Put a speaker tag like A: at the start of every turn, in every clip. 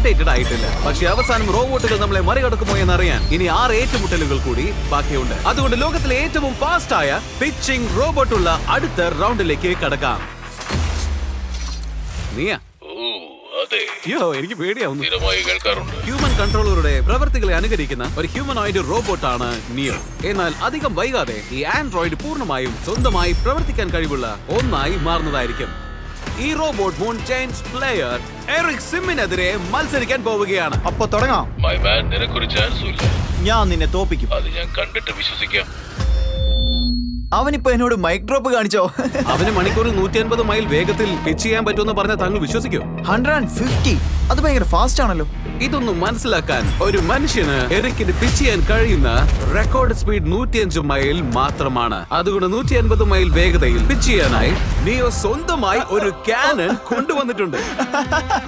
A: Outdated ആയിട്ടില്ല. പക്ഷേ അവസാനം റോബോട്ടുകൾ നമ്മളെ മറികടക്കുമോ എന്നറിയാൻ ഇനി 6 ഏറ്റുമുട്ടലുകൾ കൂടി ബാക്കിയുണ്ട്. അതുകൊണ്ട് ലോകത്തിലെ ഏറ്റവും ഫാസ്റ്റ് ആയ പിച്ചിങ് റോബോട്ടുള്ള അടുത്ത റൗണ്ടിലേക്ക് കടക്കാം. നീയാ? എനിക്ക് പേടിയാവുന്നു. ഹ്യൂമൻ കൺട്രോളറുടെ പ്രവർത്തികളെ അനുകരിക്കുന്ന ഒരു ഹ്യൂമനോയിഡ് റോബോട്ടാണ് നിയോ. എന്നാൽ അധികം വൈകാതെ ഈ ആൻഡ്രോയിഡ് പൂർണ്ണമായും സ്വന്തമായി പ്രവർത്തിക്കാൻ കഴിവുള്ള ഒന്നായി മാറുന്നതായിരിക്കും. ഈ റോബോട്ട് മൂൺ ചെയിൻസ് പ്ലെയർ എറിക് സിമ്മിനെതിരെ മത്സരിക്കാൻ പോവുകയാണ്.
B: അപ്പൊ തുടങ്ങാം.
C: നിനക്കൊരു ചാൻസും ഇല്ല.
B: ഞാൻ നിന്നെ തോപ്പിക്കും.
C: അത് ഞാൻ കണ്ടിട്ട് വിശ്വസിക്കാം.
B: അവനിപ്പോ എന്നോട് മൈക്ക് ഡ്രോപ്പ് കാണിച്ചോ?
A: അവന് മണിക്കൂറിൽ 150 മൈൽ വേഗത്തിൽ പിച്ച് ചെയ്യാൻ പറ്റുമെന്ന് പറഞ്ഞാൽ താങ്കൾ വിശ്വസിക്കോ?
B: 150? അത് ഭയങ്കര ഫാസ്റ്റ് ആണല്ലോ.
A: ഇതൊന്നും മനസ്സിലാക്കാൻ ഒരു മനുഷ്യന് എറിക്കിന് പിച്ച് ചെയ്യാൻ കഴിയുന്ന റെക്കോർഡ് സ്പീഡ് 105 മൈൽ മാത്രമാണ്. അതുകൊണ്ട് 150 മൈൽ വേഗതയിൽ പിച്ച് ചെയ്യാനായി നിയോ സ്വന്തമായി ഒരു ക്യാനൺ കൊണ്ടുവന്നിട്ടുണ്ട്.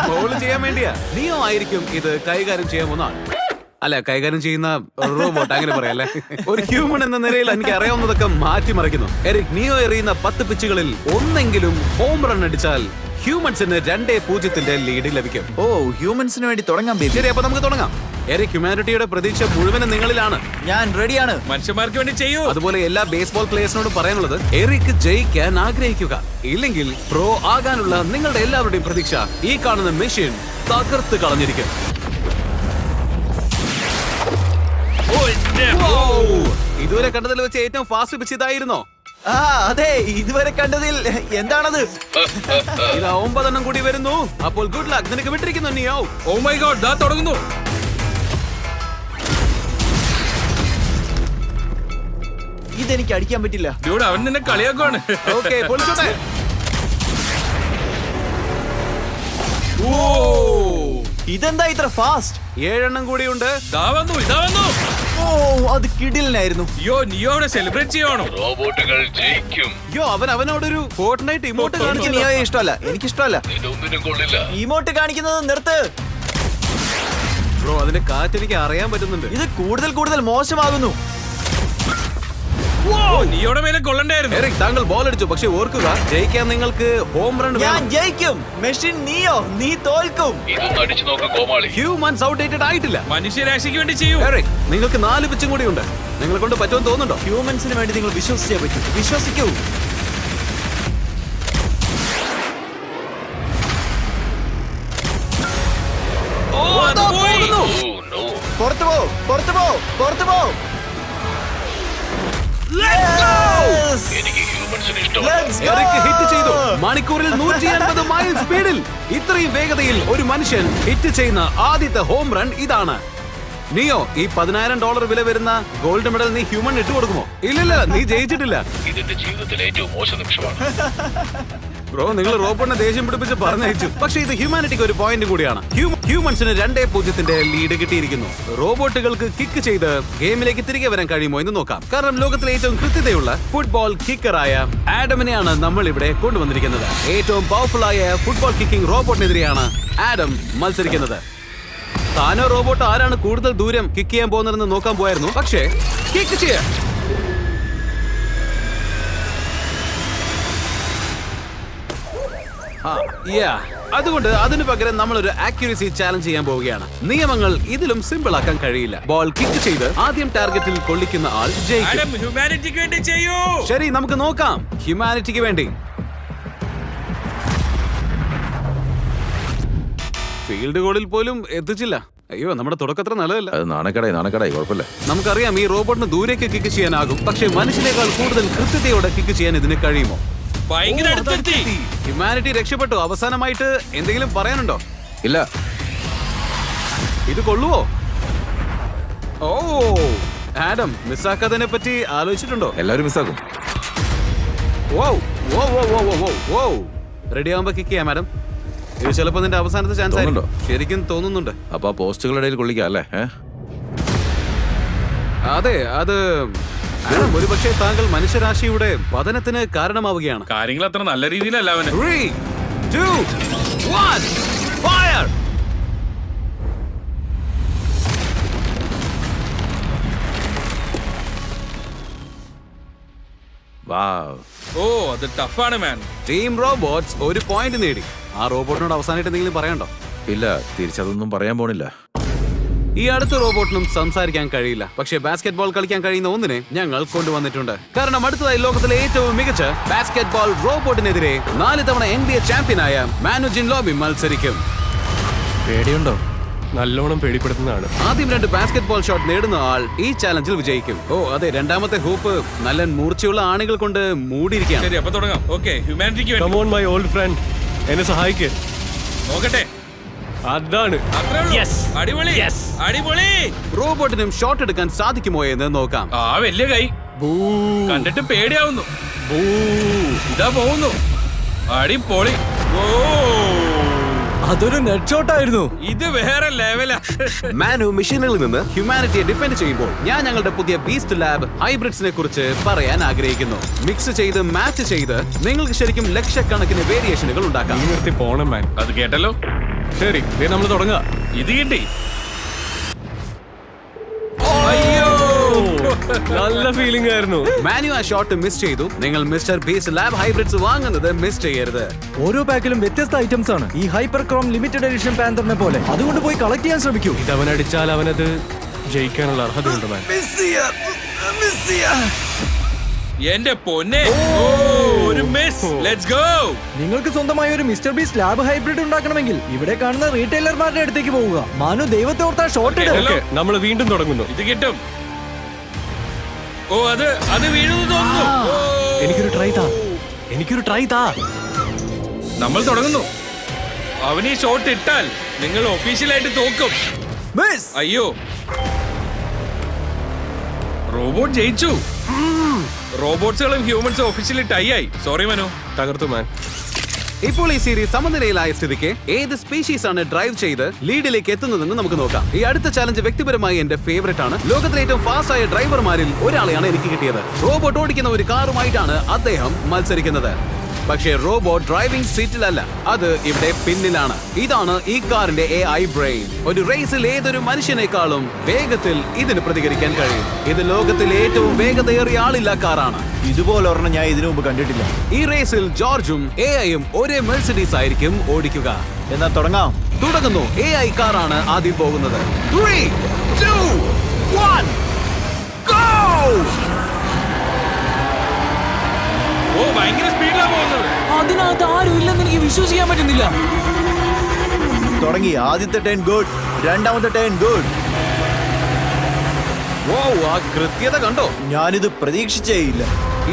A: ബോൾ ചെയ്യാൻ വേണ്ടിയാ. നിയോ ആയിരിക്കും ഇത് കൈകാര്യം ചെയ്യാൻ പോകുന്നതാണ്. അല്ല, കൈകാര്യം ചെയ്യുന്ന റോബോട്ട്, അങ്ങനെ പറയല്ലേ. ഒരു ഹ്യൂമൻ എന്ന നിലയിൽ എനിക്ക് അറിയാവുന്നതൊക്കെ മാറ്റിമറിക്കുന്നു. എറിക് നിയോ എറിയുന്ന 10 പിച്ചുകളിൽ ഒന്നെങ്കിലും ഹോം റൺ അടിച്ചാൽ ഹ്യൂമൻസിന് 2-0 ലീഡ് ലഭിക്കും.
B: ഓ, ഹ്യൂമൻസിന് വേണ്ടി തുടങ്ങാം.
A: ശരി, അപ്പൊ നമുക്ക് തുടങ്ങാം. എറിക്, ഹ്യൂമാനിറ്റിയുടെ പ്രതീക്ഷ മുഴുവനും നിങ്ങളിലാണ്.
B: ഞാൻ റെഡിയാണ്.
D: മനുഷ്യന്മാർക്ക് വേണ്ടി ചെയ്യൂ.
A: അതുപോലെ എല്ലാ ബേസ്ബോൾ പ്ലേയേഴ്സിനോടും പറയാനുള്ളത്, എറിക് ജയിക്കാൻ ആഗ്രഹിക്കുക. ഇല്ലെങ്കിൽ പ്രോ ആകാനുള്ള നിങ്ങളുടെ എല്ലാവരുടെയും പ്രതീക്ഷ ഈ കാണുന്ന മെഷീൻ തകർത്ത് കളഞ്ഞിരിക്കും. ഇതുവരെ കണ്ടതിൽ വെച്ച് ഏറ്റവും ഫാസ്റ്റ് പിച്ച് ഇതായിരുന്നോ?
B: അതെ, ഇതുവരെ കണ്ടതിൽ. എന്താണത്?
A: ഇതാ 9 എണ്ണം കൂടി വരുന്നു. അപ്പോൾ ഗുഡ് ലക്ക്, നിനക്ക് വിട്ടിരിക്കുന്നു നിയോ.
D: ഓ മൈ ഗോഡ്, ദാ തുടങ്ങുന്നു.
B: ഇതെനിക്ക് അടിക്കാൻ പറ്റില്ല.
D: ഡ്യൂഡ്, അവൻ നിന്നെ കളിയാക്കുവാണ്.
A: ഓക്കേ, പൊളിച്ചോട്ടെ.
B: ഇതെന്താ ഇത്ര ഫാസ്റ്റ്?
A: 7 എണ്ണം കൂടിയുണ്ട്.
D: ഇതാ വന്നു.
B: ഓ, അത് കിടിലനായിരുന്നു.
D: നിയോടെ സെലിബ്രേറ്റ് ചെയ്യുവാണോ?
C: റോബോട്ടുകൾ ജയിക്കും.
A: അവനോടൊരു ഫോർട്ട്നൈറ്റ് ഇമോട്ട്
B: എനിക്ക്
A: കാണിച്ചു.
B: നിയോയെ ഇഷ്ടമല്ല. എനിക്കിഷ്ടമല്ല.
C: ഇതൊന്നിനും കൊള്ളില്ല.
B: ഇമോട്ട് കാണിക്കുന്നത് നിർത്ത്.
A: ബ്രോ, അതിന്റെ കാറ്റ് എനിക്ക് അറിയാൻ പറ്റുന്നുണ്ട്.
B: ഇത് കൂടുതൽ മോശമാകുന്നു.
D: നിയോടെ മേലെ കൊള്ളണ്ടായിരുന്നു.
A: എറിക്, താങ്കൾ ബോൾ അടിച്ചു. പക്ഷെ ഓർക്കുക, ജയിക്കാൻ നിങ്ങൾക്ക് ഹോം റൺ
B: ഞാൻ
A: വേണം.
B: ജയിക്കും. മെഷീൻ നീയോ, നീ തോൽക്കും.
C: ഇതൊന്ന് അടിച്ചു നോക്ക് കോമാളി.
A: ഹ്യൂമൻസ് ഔട്ട്ഡേറ്റഡ് ആയിട്ടില്ല.
D: മനുഷ്യരാശിക്ക് വേണ്ടി ചെയ്യൂ.
A: എറിക്, നിങ്ങൾക്ക് 4 പിച്ചും കൂടി ഉണ്ട്. നിങ്ങളെ കൊണ്ട് പറ്റുമെന്ന് തോന്നുന്നുണ്ടോ?
B: ഹ്യൂമൻസിന് വേണ്ടി നിങ്ങൾ വിശ്വസിച്ചേ പറ്റൂ. വിശ്വസിക്കൂ. പുറത്തു പോ.
C: എനിക്ക് ഹ്യൂമൻസിന് ഇഷ്ടമല്ല.
A: എറിക് ഹിറ്റ് ചെയ്തു. മണിക്കൂറിൽ 180 മൈൽ സ്പീഡിൽ ഇത്രയും വേഗതയിൽ ഒരു മനുഷ്യൻ ഹിറ്റ് ചെയ്യുന്ന ആദ്യത്തെ ഹോം റൺ ഇതാണ്. നിയോ, ഈ $10,000 വില വരുന്ന ഗോൾഡ് മെഡൽ നീ ഹ്യൂമൻ ഇട്ട് കൊടുക്കുമോ? ഇല്ലില്ല, നീ ജയിച്ചിട്ടില്ല.
C: ഇതെന്റെ ജീവിതത്തിലെ ഏറ്റവും മോശം നിമിഷമാണ്.
A: ബ്രോ, നിങ്ങൾ റോബോട്ടിനെ ദേഷ്യം പിടിപ്പിച്ച് പറഞ്ഞയച്ചു. പക്ഷേ ഇത് ഹ്യൂമാനിറ്റിക്ക് ഒരു പോയിന്റ് കൂടിയാണ്. ഹ്യൂമൻസിന് 2-0 ലീഡ് കിട്ടിയിരിക്കുന്നു. റോബോട്ടുകൾക്ക് കിക്ക് ചെയ്ത് ഗെയിമിലേക്ക് തിരികെ വരാൻ കഴിയുമോ എന്ന് നോക്കാം. കാരണം ലോകത്തിലെ ഏറ്റവും കൃത്യതയുള്ള ഫുട്ബോൾ കിക്കറായ ആഡമിനെയാണ് നമ്മൾ ഇവിടെ കൊണ്ടുവന്നിരിക്കുന്നത്. ഏറ്റവും പവർഫുൾ ആയ ഫുട്ബോൾ കിക്കിംഗ് റോബോട്ടിനെതിരെയാണ് ആഡം മത്സരിക്കുന്നത്. താനോ റോബോട്ട് ആരാണ് കൂടുതൽ ദൂരം കിക്ക് ചെയ്യാൻ പോകുന്നതെന്ന് നോക്കാൻ പോയായിരുന്നു. പക്ഷേ കിക്ക് ചെയ്യാൻ അതുകൊണ്ട് അതിനു പകരം നമ്മൾ ഒരു ആക്യുറസി ചാലഞ്ച് ചെയ്യാൻ പോവുകയാണ്. നിയമങ്ങൾ ഇതിലും സിമ്പിൾ ആക്കാൻ കഴിയില്ല. ബോൾ കിക്ക് ചെയ്ത് ആദ്യം ടാർഗറ്റിൽ കൊള്ളിക്കുന്ന ആൾ ജയിക്കും.
D: ഹ്യൂമാനിറ്റിക്ക് വേണ്ടി ചെയ്യൂ.
A: ശരി, നമുക്ക് നോക്കാം. ഹ്യൂമാനിറ്റിക്ക് വേണ്ടി. ഫീൽഡ് ഗോളിൽ പോലും എത്തിച്ചില്ല. അയ്യോ, നമ്മുടെ തുടക്കത്ര നല്ലതല്ല.
E: അത് നാണക്കടായി കുഴപ്പമില്ല.
A: നമുക്കറിയാം ഈ റോബോട്ടിന് ദൂരേക്ക് കിക്ക് ചെയ്യാനാകും. പക്ഷേ മനുഷ്യനേക്കാൾ കൂടുതൽ കൃത്യതയോടെ കിക്ക് ചെയ്യാൻ ഇതിന് കഴിയുമോ?
D: ഭയങ്കര അടുത്തെത്തി.
A: ഹ്യൂമാനിറ്റി രക്ഷപ്പെട്ടു. അവസാനമായിട്ട് എന്തെങ്കിലും പറയാനുണ്ടോ?
E: ഇല്ല.
A: ഇത് കൊള്ളുവോ? ഓ, ആഡം, മിസ്സാക്കാതിനെ പറ്റി ആലോചിച്ചിട്ടുണ്ടോ?
E: എല്ലാവരും മിസ്സാക്കും.
A: റെഡി ആവുമ്പോ കിക്ക് ചെയ്യാം മാഡം. ഇത് ചിലപ്പോ നിന്റെ അവസാനത്തെ ചാൻസ് ആയിരുന്നോ? ശരിക്കും തോന്നുന്നുണ്ട്.
E: അപ്പൊ പോസ്റ്റുകളുടെ ഇടയിൽ കൊള്ളിക്കാം അല്ലേ?
A: അതെ, അത് ഒരു പക്ഷേ താങ്കൾ മനുഷ്യരാശിയുടെ പതനത്തിന് കാരണമാവുകയാണ്.
D: കാര്യങ്ങൾ അത്ര നല്ല രീതിയിലല്ല അവന്.
A: 3, 2, 1, fire!
D: ഓ, അത് ടഫാണ് മാൻ.
A: ടീം റോബോട്ട്സ് ഒരു പോയിന്റ് നേടി. ആ റോബോട്ടിനോട് അവസാനമായിട്ട് എന്തെങ്കിലും പറയണ്ടോ?
E: ഇല്ല, തിരിച്ചതൊന്നും പറയാൻ പോണില്ല.
A: ഈ അടുത്ത റോബോട്ടിനും സംസാരിക്കാൻ കഴിയില്ല, പക്ഷേ ബാസ്കറ്റ് ബോൾ കളിക്കാൻ കഴിയുന്ന ഒന്നിനെ ഞങ്ങൾ കൊണ്ടുവന്നിട്ടുണ്ട്. കാരണം അടുത്തതായി ലോകത്തിലെ ഏറ്റവും മികച്ച ബാസ്കറ്റ് ബോൾ റോബോട്ടിനെതിരെ 4 തവണ NBA ചാമ്പ്യനായ മാനു ജിൻലോബി മത്സരിക്കും.
F: പേടിയുണ്ടോ? നല്ലോണം പേടിപ്പെടുത്തുന്നതാണ്.
A: ആദ്യം 2 ബാസ്കറ്റ് ബോൾ ഷോട്ട് നേടുന്ന ആൾ ഈ ചാലഞ്ചിൽ വിജയിക്കും. ഓ അതെ, രണ്ടാമത്തെ ഹൂപ്പ് നല്ല മൂർച്ചയുള്ള ആണികൾ കൊണ്ട് മൂടിയിരിക്കാം.
D: ശരി, അപ്പൊ തുടങ്ങാം. ഓക്കെ, ഹ്യൂമാനിറ്റിക്ക് വേണ്ടി.
F: Come on, my old friend. എന്നെ സഹായിക്ക്.
D: നോക്കട്ടെ.
F: അതാണ്.
D: അത്രേ ഉള്ളൂ.
F: Yes.
D: അടിപൊളി.
F: Yes.
D: അടിപൊളി.
A: റോബോട്ടിനും ഷോട്ട് എടുക്കാൻ സാധിക്കുമോ എന്ന് നോക്കാം.
D: ആ വലിയ കൈ കണ്ടിട്ട് പേടിയാവുന്നു. ഇതാ പോകുന്നു. അടിപൊളി. ഓ,
F: അതൊരു നെറ്റ് ഷോട്ട് ആയിരുന്നു.
D: ഇത് വേറെ ലെവലാ.
A: മാനു മിഷനിൽ നിന്ന് ഹ്യൂമാനിറ്റിയെ ഡിഫെൻഡ് ചെയ്യുമ്പോൾ ഞാൻ ഞങ്ങളുടെ പുതിയ ബീസ്റ്റ് ലാബ് ഹൈബ്രിഡ്സിനെ കുറിച്ച് പറയാൻ ആഗ്രഹിക്കുന്നു. മിക്സ് ചെയ്ത് മാച്ച് ചെയ്ത് നിങ്ങൾക്ക് ശരിക്കും ലക്ഷക്കണക്കിന് വേരിയേഷനുകൾ ഉണ്ടാക്കാം.
F: നീ നിർത്തി പോണം മാൻ.
D: അത് കേട്ടല്ലോ.
F: ശരി, നമ്മൾ തുടങ്ങാം.
D: ഇത് കിട്ടി. അയ്യോ,
F: നല്ല ഫീലിംഗ് ആയിരുന്നു.
A: മാനു ആ ഷോട്ട് മിസ് ചെയ്തു. നിങ്ങൾ മിസ്റ്റർ ബീസ്റ്റ് ലാബ് ഹൈബ്രിഡ്സ് വാങ്ങുന്നത് മിസ് ചെയ്യരുത്.
B: ഓരോ പാക്കിലും വ്യത്യസ്ത ഐറ്റംസ് ആണ്. ഈ ഹൈപ്പർ ക്രോം ലിമിറ്റഡ് എഡിഷൻ പാന്തറിനെ പോലെ. അതുകൊണ്ട് പോയി കളക്ട് ചെയ്യാൻ ശ്രമിക്കൂ.
F: ഇതവനടിച്ചാൽ അവനത് ജയിക്കാനുള്ള അർഹതയുണ്ട് മാൻ.
D: എന്റെ പൊന്നെ. ഓ, ഒരു മിസ്. Let's go.
B: നിങ്ങൾക്ക് സ്വന്തമായി ഒരു മിസ്റ്റർ ബീസ്റ്റ് ലാബ് ഹൈബ്രിഡ് ഉണ്ടാക്കണമെങ്കിൽ ഇവിടെ കാണുന്ന റീറ്റെയിലർമാരുടെ അടുത്തേക്ക് പോവുക. മാനു ദൈവത്തെ ഓർത്താ ഷോട്ട് ഇടും.
D: ഹലോ.
F: നമ്മൾ വീണ്ടും തുടങ്ങുന്നു.
D: ഇത് കിട്ടും. ഓ, അത് വീഴുന്നു തോന്നുന്നു. ഓ.
F: എനിക്കൊരു ട്രൈ താ.
D: നമ്മൾ തുടങ്ങുന്നു. അവന് ഈ ഷോട്ട് ഇട്ടാൽ നിങ്ങൾ ഒഫീഷ്യലായിട്ട് തോക്കും.
B: മിസ്.
D: അയ്യോ, റോബോട്ട് ജയിച്ചു. റോബോട്ട്സുകളും ഹ്യൂമൻസും ഒഫീഷ്യലി ടൈ ആയി. സോറി മനു.
F: തകർത്തു മാൻ.
A: ഇപ്പോൾ ഈ സീരീസ് സമനിലയിലായ സ്ഥിതിക്ക് ഏത് സ്പീഷീസ് ആണ് ഡ്രൈവ് ചെയ്ത് ലീഡിലേക്ക് എത്തുന്നതെന്ന് നമുക്ക് നോക്കാം. ഈ അടുത്ത ചാലഞ്ച് വ്യക്തിപരമായി എന്റെ ഫേവറേറ്റ് ആണ്. ലോകത്തിലെ ഏറ്റവും ഫാസ്റ്റ് ആയ ഡ്രൈവർമാരിൽ ഒരാളെയാണ് എനിക്ക് കിട്ടിയത്. റോബോട്ട് ഓടിക്കുന്ന ഒരു കാറുമായിട്ടാണ് അദ്ദേഹം മത്സരിക്കുന്നത്. പക്ഷേ റോബോട്ട് ഡ്രൈവിംഗ് സീറ്റിലല്ല, അത് ഇവിടെ പിന്നിലാണ്. ഇതാണ് ഈ കാറിന്റെ AI ബ്രെയിൻ. ഒരു റേസിൽ ഏതൊരു മനുഷ്യനേക്കാളും വേഗത്തിൽ ഇതിന് പ്രതികരിക്കാൻ കഴിയും. ഇത് ലോകത്തിൽ ഏറ്റവും വേഗതയേറിയ ആളില്ല കാറാണ്.
B: ഇതുപോലെ ഒരെണ്ണം ഞാൻ ഇതിനു മുമ്പ് കണ്ടിട്ടില്ല.
A: ഈ റേസിൽ ജോർജും AI-യും ഒരേ മെഴ്സിഡീസ് ആയിരിക്കും ഓടിക്കുക.
B: എന്നാ തുടങ്ങാം.
A: തുടങ്ങുന്നു. AI കാറാണ് ആദ്യം പോകുന്നത്. 3, 2, 1, go!
D: ഓ, ഭയങ്കര സ്പീഡിലാണ് പോകുന്നത്.
G: അതിനകത്ത് ആരും ഇല്ലെന്ന് എനിക്ക് വിശ്വസിക്കാൻ പറ്റുന്നില്ല.
B: തുടങ്ങി. ആദ്യത്തെ ടേൺ ഗുഡ്, രണ്ടാമത്തെ ടേൺ ഗുഡ്.
A: വൗ, ആ കൃത്യത കണ്ടോ?
B: ഞാനിത് പ്രതീക്ഷിച്ചേയില്ല.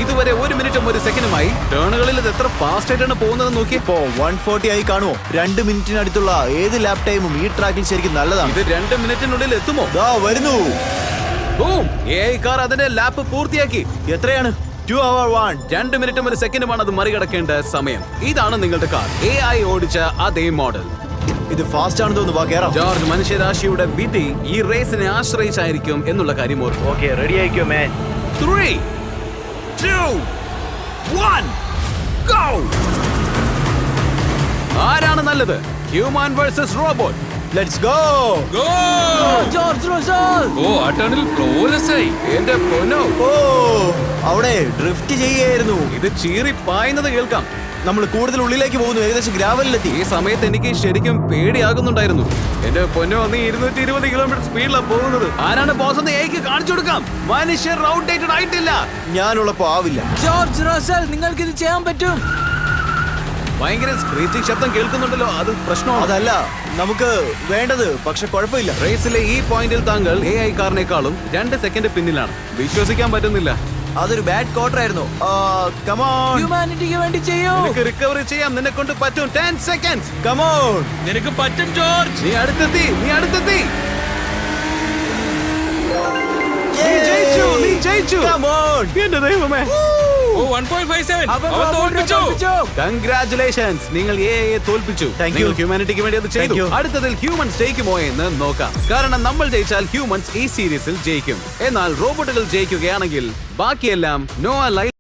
A: ഇതുവരെ 1 മിനിറ്റും 1 സെക്കൻഡുമായി ടേണുകളിൽ ഇത് എത്ര ഫാസ്റ്റ് ആയിട്ടാണ് പോകുന്നത് നോക്കി.
B: ഇപ്പോ 140 ആയി കാണുമോ? 2 മിനിറ്റിനടുത്തുള്ള ഏത് ലാപ് ടൈമും ഈ ട്രാക്കിൽ ശരിക്കും നല്ലതാണ്.
A: ഇത് 2 മിനിറ്റിനുള്ളിൽ എത്തുമോ?
B: ദാ വരുന്നു.
A: ബൂം! AI കാർ അതിന്റെ ലാപ്പ് പൂർത്തിയാക്കി.
B: എത്രയാണ്? 2 hour 1.
A: 2 മിനിറ്റും 1 സെക്കൻഡുമാണ് അത് മറികടക്കേണ്ട സമയം. ഇതാണ് നിങ്ങളുടെ കാർ. AI ഓടിച്ച അതേ മോഡൽ.
B: ഇത് ഫാസ്റ്റ് ആണെന്ന് തോന്നുന്നു. വാ കേറാം.
A: ജോർജ്, മനുഷ്യരാശിയുടെ വിധി ഈ റേസിനെ ആശ്രയിച്ചായിരിക്കും എന്നുള്ള കാര്യം ഓർക്കും.
B: ഓക്കേ, റെഡി ആയിക്കോ മാൻ.
A: 3, 2, 1, go! ആരാണ് നല്ലത്? Human versus robot.
B: Let's go.
D: Go!
G: George Russell.
D: ഓ, ആ ടേണിൽ ഫ്ലോലെസ് ആയി.
A: എന്റെ പൊന്നോ,
B: ഓ, അവിടെ ഡ്രിഫ്റ്റ് ചെയ്യായിരുന്നു.
A: ഇത് ചീറി പായുന്നത് കേൾക്കാം.
B: നമ്മൾ കൂടുതൽ ഉള്ളിലേക്ക് പോകുന്നു. ഏകദേശം ഗ്രാവലിലെത്തി.
A: ഈ സമയത്ത് എനിക്ക് ശരിക്കും പേടിയാകുന്നുണ്ടായിരുന്നു. എന്റെ പൊന്നോ, നീ 220 കിലോമീറ്റർ സ്പീഡിലാണ് പോകുന്നത്. ആരാണ് ബോസ് എന്ന് എനിക്ക് കാണിച്ചു കൊടുക്കാം. മനുഷ്യർ റൗണ്ടേറ്റഡ് ആയിട്ടില്ല.
B: ഞാനുള്ളപ്പോ ആവില്ല.
G: ജോർജ് റോസൽ, നിങ്ങൾക്ക് ഇത് ചെയ്യാൻ പറ്റും.
A: ഭയങ്കര സ്ക്രീച്ചിങ് ശബ്ദം കേൾക്കുന്നുണ്ടല്ലോ, അത് പ്രശ്നമാണ്.
B: അതല്ല നമുക്ക് വേണ്ടത്, പക്ഷെ കുഴപ്പമില്ല.
A: റേസിലെ ഈ പോയിന്റിൽ താങ്കൾ AI കാറിനേക്കാളും 2 സെക്കൻഡ് പിന്നിലാണ്. വിശ്വസിക്കാൻ പറ്റുന്നില്ല.
B: അതൊരു ബാഡ് ക്വാർട്ടർ ആയിരുന്നു. കമോൺ,
G: ഹ്യൂമാനിറ്റിക്ക് വേണ്ടി ചെയ്യൂ.
A: നിനക്ക് റിക്കവറി ചെയ്യാം, നിന്നെ കൊണ്ട് പറ്റും. 10 സെക്കൻഡ്സ്.
B: കമോൺ.
D: നിനക്ക് പറ്റും ജോർജ്.
A: നീ അടുത്തെത്തി. നീ ജയിച്ചു.
B: കമോൺ.
A: എന്റെ ദൈവമേ.
D: ഓ, 1.57.
G: അവൻ
D: അവൻ
G: റോബോട്ടിനെ
D: തോൽപ്പിച്ചു.
G: തോൽപ്പിച്ചു.
A: കൺഗ്രാറ്റുലേഷൻസ്, നിങ്ങൾ AI തോൽപ്പിച്ചു.
B: Thank you.
A: നിങ്ങൾ ഹ്യൂമാനിറ്റിക്ക് വേണ്ടി അത് ചെയ്തു.
B: Thank you.
A: അടുത്തതിൽ ഹ്യൂമൻസ് ജയിക്കുമോ എന്ന് നോക്കാം. കാരണം നമ്മൾ ജയിച്ചാൽ ഹ്യൂമൻസ് ഈ സീരീസിൽ ജയിക്കും. എന്നാൽ റോബോട്ടുകൾ ജയിക്കുകയാണെങ്കിൽ ബാക്കിയെല്ലാം നോ ലൈഫ്